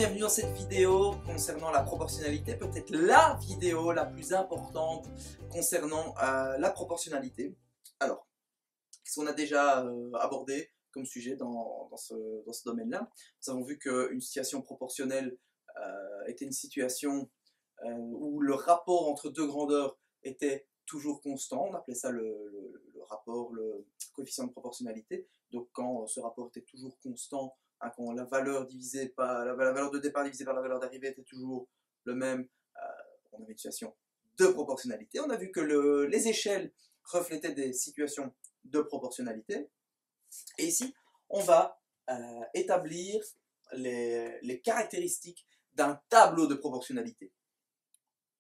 bienvenue dans cette vidéo concernant la proportionnalité, peut-être la vidéo la plus importante concernant la proportionnalité. Alors, qu'est-ce qu'on a déjà abordé comme sujet dans ce domaine-là? Nous avons vu qu'une situation proportionnelle était une situation où le rapport entre deux grandeurs était toujours constant. On appelait ça le coefficient de proportionnalité. Donc quand ce rapport était toujours constant, quand la valeur divisée par la valeur de départ divisée par la valeur d'arrivée était toujours le même, on avait une situation de proportionnalité. On a vu que les échelles reflétaient des situations de proportionnalité. Et ici, on va établir les caractéristiques d'un tableau de proportionnalité.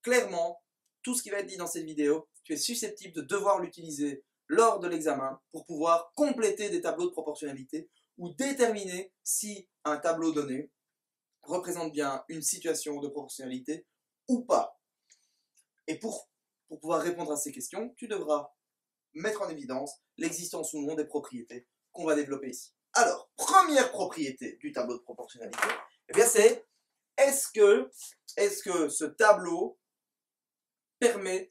Clairement, tout ce qui va être dit dans cette vidéo, tu es susceptible de devoir l'utiliser lors de l'examen pour pouvoir compléter des tableaux de proportionnalité ou déterminer si un tableau donné représente bien une situation de proportionnalité ou pas. Et pour pouvoir répondre à ces questions, tu devras mettre en évidence l'existence ou non des propriétés qu'on va développer ici. Alors, première propriété du tableau de proportionnalité, eh bien c'est est-ce que ce tableau permet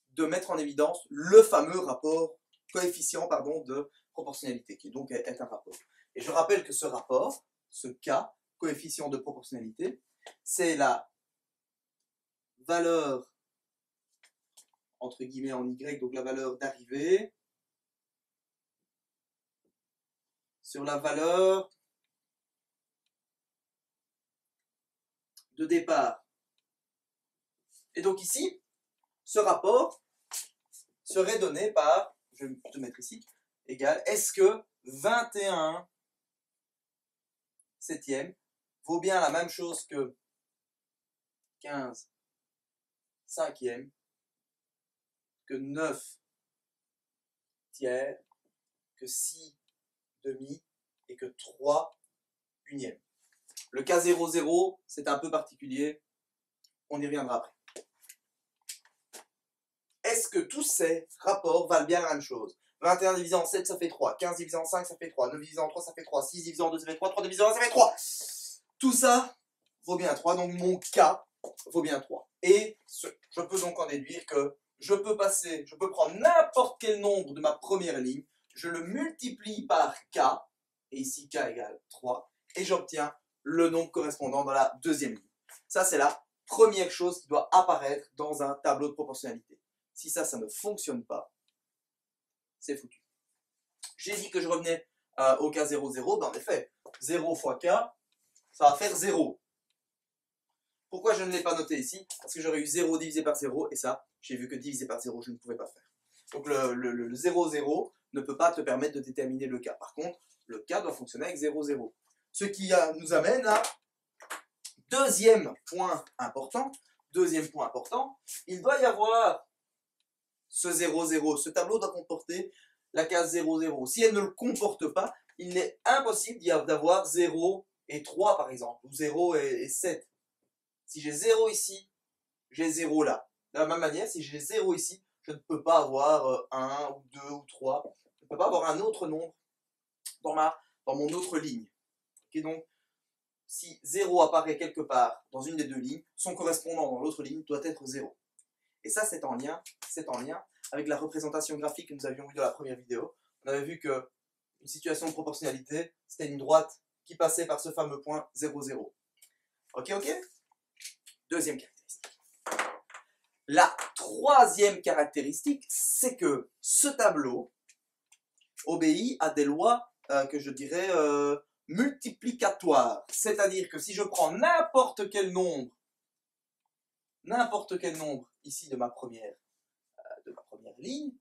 de mettre en évidence le fameux coefficient de proportionnalité, qui donc est un rapport. Et je rappelle que ce rapport, ce K, coefficient de proportionnalité, c'est la valeur, entre guillemets en Y, donc la valeur d'arrivée, sur la valeur de départ. Et donc ici, ce rapport serait donné par, je vais te mettre ici, égal, est-ce que 21 septième vaut bien la même chose que 15 cinquième, que 9 tiers, que 6 demi et que 3 unième. Le cas 0,0, c'est un peu particulier, on y reviendra après. Est-ce que tous ces rapports valent bien la même chose? 21 divisé en 7, ça fait 3. 15 divisé en 5, ça fait 3. 9 divisé en 3, ça fait 3. 6 divisé en 2, ça fait 3. 3 divisé en 1, ça fait 3. Tout ça vaut bien 3, donc mon K vaut bien 3. Et je peux donc en déduire que je peux prendre n'importe quel nombre de ma première ligne, je le multiplie par K, et ici K égale 3, et j'obtiens le nombre correspondant dans la deuxième ligne. Ça, c'est la première chose qui doit apparaître dans un tableau de proportionnalité. Si ça ne fonctionne pas, c'est foutu. J'ai dit que je revenais au cas 0, 0. Ben en effet, 0 fois K, ça va faire 0. Pourquoi je ne l'ai pas noté ici? Parce que j'aurais eu 0 divisé par 0, et ça, j'ai vu que divisé par 0, je ne pouvais pas faire. Donc le 0, 0 ne peut pas te permettre de déterminer le K. Par contre, le K doit fonctionner avec 0, 0. Ce qui nous amène à deuxième point important, il doit y avoir ce 0, 0. Ce tableau doit comporter la case 0, 0. Si elle ne le comporte pas, il est impossible d'avoir 0 et 3 par exemple, ou 0 et 7. Si j'ai 0 ici, j'ai 0 là. De la même manière, si j'ai 0 ici, je ne peux pas avoir 1 ou 2 ou 3. Je ne peux pas avoir un autre nombre dans mon autre ligne. Okay, donc, si 0 apparaît quelque part dans une des deux lignes, son correspondant dans l'autre ligne doit être 0. Et ça, c'est en lien avec la représentation graphique que nous avions vue dans la première vidéo. On avait vu qu'une situation de proportionnalité, c'était une droite qui passait par ce fameux point 0, 0. Ok. Deuxième caractéristique. La troisième caractéristique, c'est que ce tableau obéit à des lois que je dirais multiplicatoires. C'est-à-dire que si je prends n'importe quel nombre ici de ma première ligne,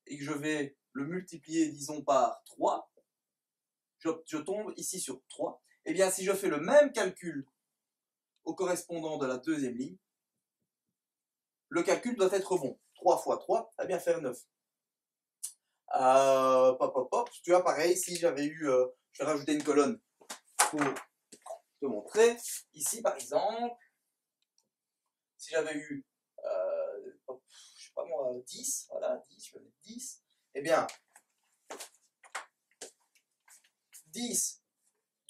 et que je vais le multiplier, disons, par 3, je tombe ici sur 3. Et bien, si je fais le même calcul au correspondant de la deuxième ligne, le calcul doit être bon. 3 fois 3, ça va bien faire 9. Tu vois, pareil, si j'avais eu... je vais rajouter une colonne pour te montrer. Ici, par exemple, si j'avais eu, je sais pas moi, 10, voilà, 10, je vais mettre 10, eh bien, 10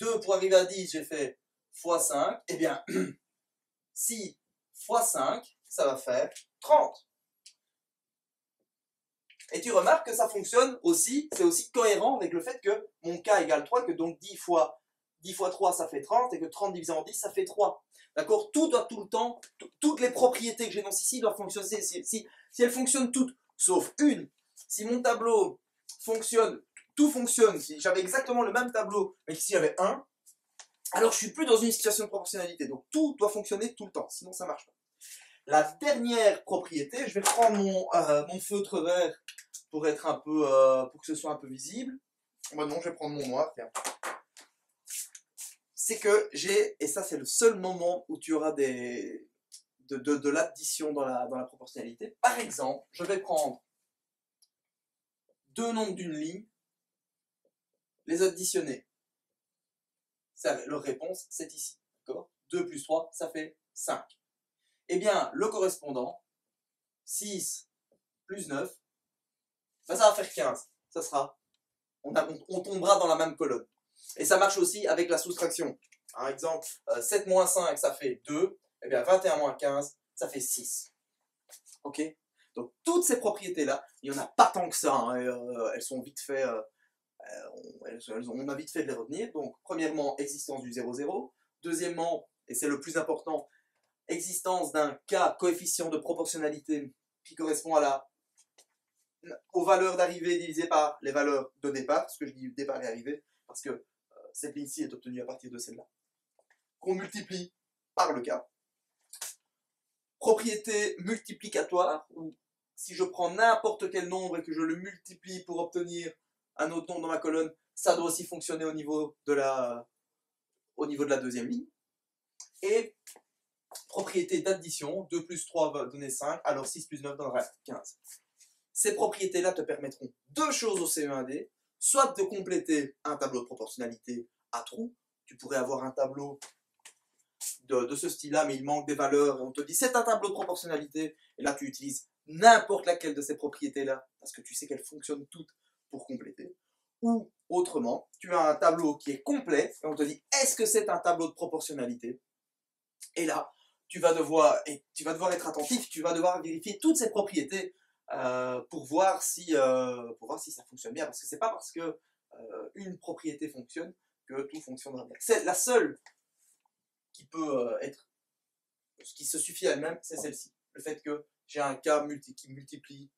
2 pour arriver à 10, j'ai fait x 5. Eh bien, si x 5, ça va faire 30. Et tu remarques que ça fonctionne aussi, c'est aussi cohérent avec le fait que mon k égale 3, que donc 10 fois 3 ça fait 30, et que 30 divisé en 10 ça fait 3. D'accord? Tout doit tout le temps, toutes les propriétés que j'énonce ici doivent fonctionner, si elles fonctionnent toutes, sauf une. Si mon tableau fonctionne, tout fonctionne, si j'avais exactement le même tableau, mais qu'ici j'avais 1, alors je suis plus dans une situation de proportionnalité. Donc tout doit fonctionner tout le temps, sinon ça marche pas. La dernière propriété, je vais prendre mon feutre vert pour être un peu, pour que ce soit un peu visible. Bon, non, je vais prendre mon noir, tiens. C'est que j'ai, et ça c'est le seul moment où tu auras de l'addition dans la proportionnalité. Par exemple, je vais prendre deux nombres d'une ligne, les additionner. Leur réponse, c'est ici. 2 plus 3, ça fait 5. Eh bien, le correspondant, 6 plus 9, ben ça va faire 15. Ça sera, on tombera dans la même colonne. Et ça marche aussi avec la soustraction. Par exemple, 7 moins 5, ça fait 2. Eh bien, 21 moins 15, ça fait 6. Ok? Donc, toutes ces propriétés-là, il n'y en a pas tant que ça. Hein, elles sont vite fait... on a vite fait de les retenir. Donc, premièrement, existence du 0,0. Deuxièmement, et c'est le plus important, existence d'un K coefficient de proportionnalité qui correspond aux valeurs d'arrivée divisées par les valeurs de départ. Ce que je dis départ et arrivée, parce que cette ligne-ci est obtenue à partir de celle-là. Qu'on multiplie par le K. Propriété multiplicatoire, où si je prends n'importe quel nombre et que je le multiplie pour obtenir un autre nombre dans ma colonne, ça doit aussi fonctionner au niveau de la deuxième ligne. Et propriété d'addition, 2 plus 3 va donner 5, alors 6 plus 9 donnera 15. Ces propriétés-là te permettront deux choses au CE1D, soit de compléter un tableau de proportionnalité à trous. Tu pourrais avoir un tableau de ce style-là, mais il manque des valeurs, et on te dit c'est un tableau de proportionnalité, et là tu utilises n'importe laquelle de ces propriétés-là, parce que tu sais qu'elles fonctionnent toutes pour compléter. Ou autrement, tu as un tableau qui est complet, et on te dit est-ce que c'est un tableau de proportionnalité? Et là, tu vas devoir être attentif, tu vas devoir vérifier toutes ces propriétés pour voir si ça fonctionne bien, parce que c'est pas parce que une propriété fonctionne que tout fonctionnera bien. C'est la seule qui peut qui se suffit à elle-même, c'est celle-ci. Le fait que j'ai un K qui multiplie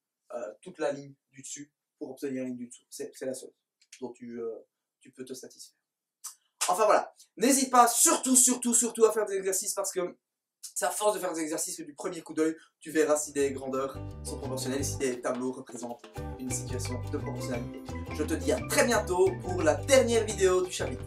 toute la ligne du dessus pour obtenir la ligne du dessous. C'est la seule dont tu peux te satisfaire. Enfin voilà, n'hésite pas surtout à faire des exercices, parce que c'est à force de faire des exercices que du premier coup d'œil, tu verras si des grandeurs sont proportionnelles, si des tableaux représentent une situation de proportionnalité. Je te dis à très bientôt pour la dernière vidéo du chapitre.